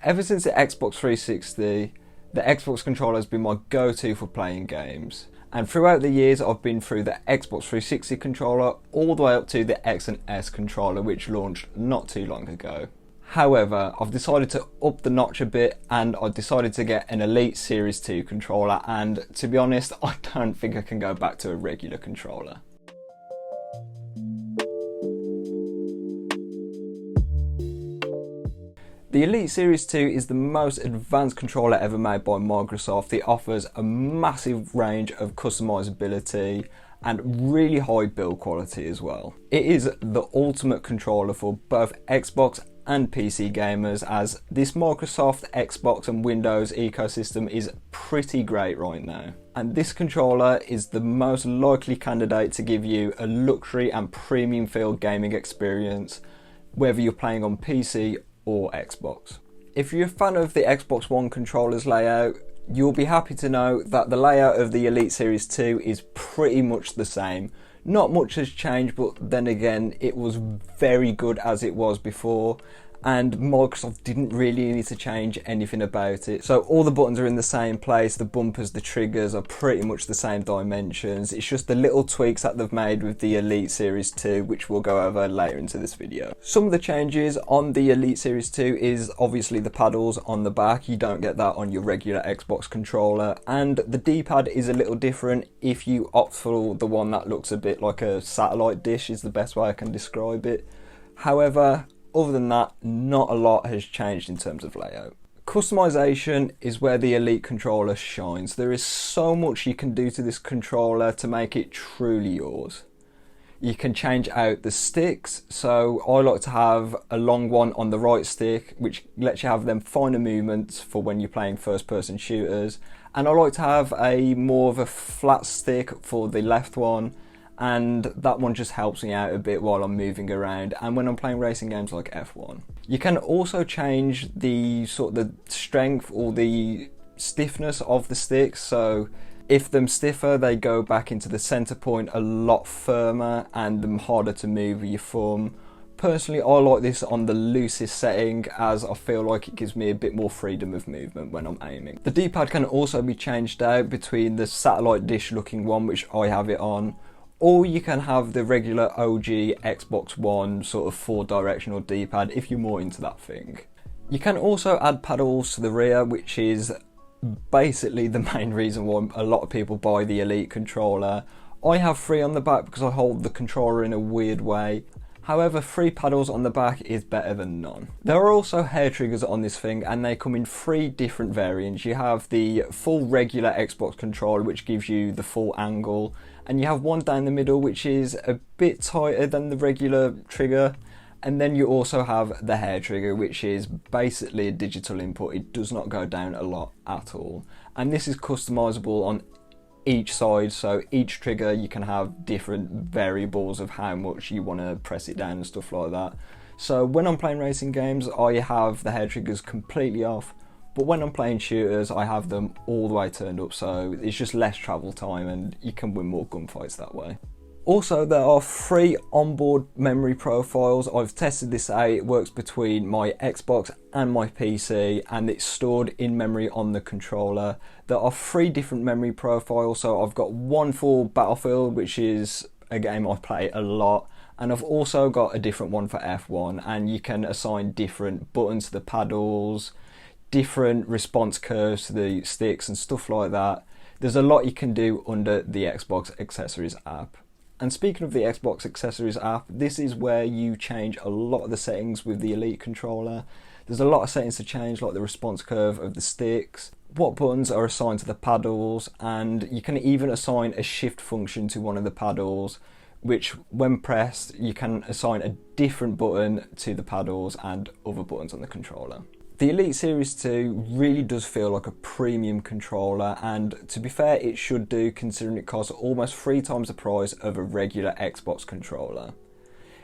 Ever since the Xbox 360, the Xbox controller has been my go-to for playing games. And throughout the years, I've been through the Xbox 360 controller all the way up to the X and S controller, which launched not too long ago. However, I've decided to up the notch a bit and I decided to get an Elite Series 2 controller, and to be honest, I don't think I can go back to a regular controller. The Elite Series 2 is the most advanced controller ever made by Microsoft. It offers a massive range of customizability and really high build quality as well. It is the ultimate controller for both Xbox and PC gamers, as this Microsoft, Xbox and Windows ecosystem is pretty great right now. And this controller is the most likely candidate to give you a luxury and premium feel gaming experience, whether you're playing on PC or Xbox. If you're a fan of the Xbox One controller's layout, you'll be happy to know that the layout of the Elite Series 2 is pretty much the same. Not much has changed, but then again, it was very good as it was before, and Microsoft didn't really need to change anything about it. So all the buttons are in the same place, the bumpers, the triggers are pretty much the same dimensions. It's just the little tweaks that they've made with the Elite Series 2, which we'll go over later into this video. Some of the changes on the Elite Series 2 is obviously the paddles on the back. You don't get that on your regular Xbox controller, and the D-pad is a little different if you opt for the one that looks a bit like a satellite dish, is the best way I can describe it. However, other than that, not a lot has changed in terms of layout. Customization is where the Elite controller shines. There is so much you can do to this controller to make it truly yours. You can change out the sticks, so I like to have a long one on the right stick, which lets you have them finer movements for when you're playing first person shooters, and I like to have a more of a flat stick for the left one, and that one just helps me out a bit while I'm moving around and when I'm playing racing games like F1. You can also change the strength or the stiffness of the sticks, so if them stiffer, they go back into the center point a lot firmer and them harder to move with your thumb. Personally, I like this on the loosest setting, as I feel like it gives me a bit more freedom of movement when I'm aiming. The D-pad can also be changed out between the satellite dish looking one, which I have it on, or you can have the regular OG Xbox One sort of 4-directional D-pad if you're more into that thing. You can also add paddles to the rear, which is basically the main reason why a lot of people buy the Elite controller. I have 3 on the back because I hold the controller in a weird way. However, 3 paddles on the back is better than none. There are also hair triggers on this thing, and they come in 3 different variants. You have the full regular Xbox controller, which gives you the full angle, and you have one down the middle which is a bit tighter than the regular trigger, and then you also have the hair trigger, which is basically a digital input. It does not go down a lot at all, and this is customizable on each side, so each trigger you can have different variables of how much you want to press it down and stuff like that. So when I'm playing racing games, I have the hair triggers completely off, but when I'm playing shooters, I have them all the way turned up, so it's just less travel time and you can win more gunfights that way. Also, there are 3 onboard memory profiles. I've tested this out. It works between my Xbox and my PC, and it's stored in memory on the controller. There are 3 different memory profiles, so I've got one for Battlefield, which is a game I play a lot, and I've also got a different one for F1, and you can assign different buttons to the paddles, different response curves to the sticks and stuff like that. There's a lot you can do under the Xbox Accessories app. And speaking of the Xbox Accessories app, this is where you change a lot of the settings with the Elite controller. There's a lot of settings to change, like the response curve of the sticks, what buttons are assigned to the paddles, and you can even assign a shift function to one of the paddles, which when pressed, you can assign a different button to the paddles and other buttons on the controller. The Elite Series 2 really does feel like a premium controller, and to be fair, it should do, considering it costs almost 3 times the price of a regular Xbox controller.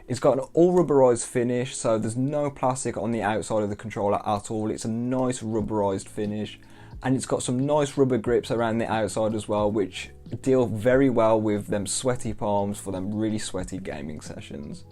It's got an all rubberized finish, so there's no plastic on the outside of the controller at all. It's a nice rubberized finish, and it's got some nice rubber grips around the outside as well, which deal very well with them sweaty palms for them really sweaty gaming sessions.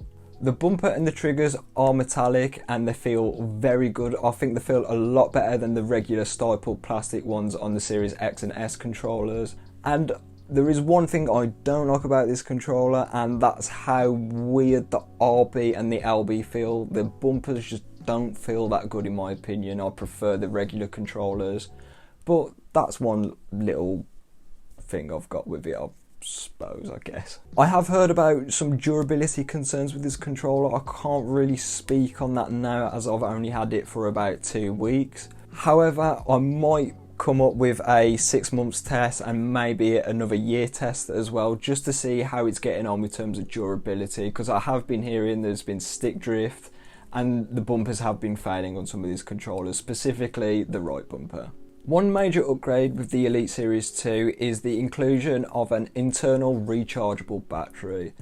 The bumper and the triggers are metallic and they feel very good. I think they feel a lot better than the regular Stiepl plastic ones on the Series X and S controllers. And there is one thing I don't like about this controller, and that's how weird the RB and the LB feel. The bumpers just don't feel that good in my opinion. I prefer the regular controllers, but that's one little thing I've got with it, I suppose, I guess. I have heard about some durability concerns with this controller. I can't really speak on that now as I've only had it for about 2 weeks. However, I might come up with a 6 months test and maybe another year test as well, just to see how it's getting on in terms of durability, because I have been hearing there's been stick drift and the bumpers have been failing on some of these controllers, specifically the right bumper. One major upgrade with the Elite Series 2 is the inclusion of an internal rechargeable battery.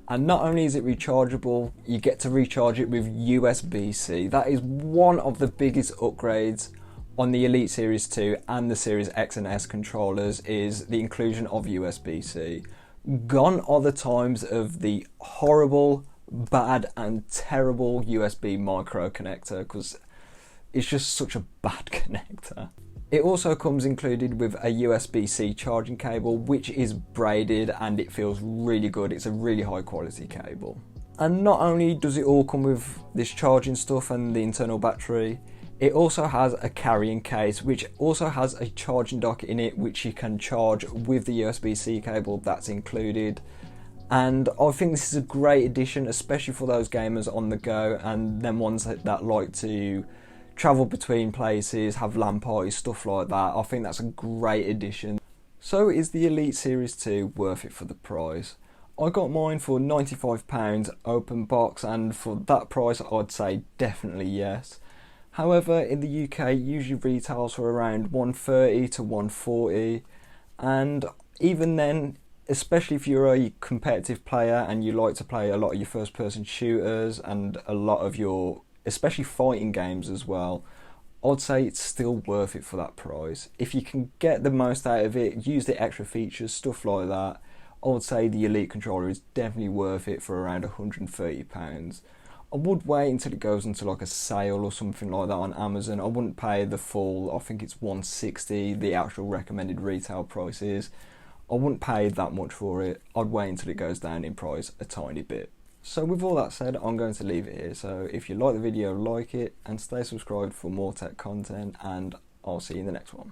And not only is it rechargeable, you get to recharge it with USB-C. That is one of the biggest upgrades on the Elite Series 2 and the Series X and S controllers, is the inclusion of USB-C. Gone are the times of the horrible, bad and terrible USB micro connector, because it's just such a bad connector. It also comes included with a USB-C charging cable, which is braided and it feels really good. It's a really high quality cable. And not only does it all come with this charging stuff and the internal battery, it also has a carrying case, which also has a charging dock in it, which you can charge with the USB-C cable that's included. And I think this is a great addition, especially for those gamers on the go and them ones that like to travel between places, have LAN parties, stuff like that. I think that's a great addition. So is the Elite Series 2 worth it for the price? I got mine for £95 open box, and for that price I'd say definitely yes. However, in the UK it usually retails for around £130 to £140, and even then, especially if you're a competitive player and you like to play a lot of your first person shooters and a lot of your especially fighting games as well, I'd say it's still worth it for that price. If you can get the most out of it, use the extra features, stuff like that, I would say the Elite controller is definitely worth it for around £130. I would wait until it goes into like a sale or something like that on Amazon. I wouldn't pay the full, I think it's £160, the actual recommended retail price is. I wouldn't pay that much for it. I'd wait until it goes down in price a tiny bit. So with all that said, I'm going to leave it here. So if you like the video, like it and stay subscribed for more tech content, and I'll see you in the next one.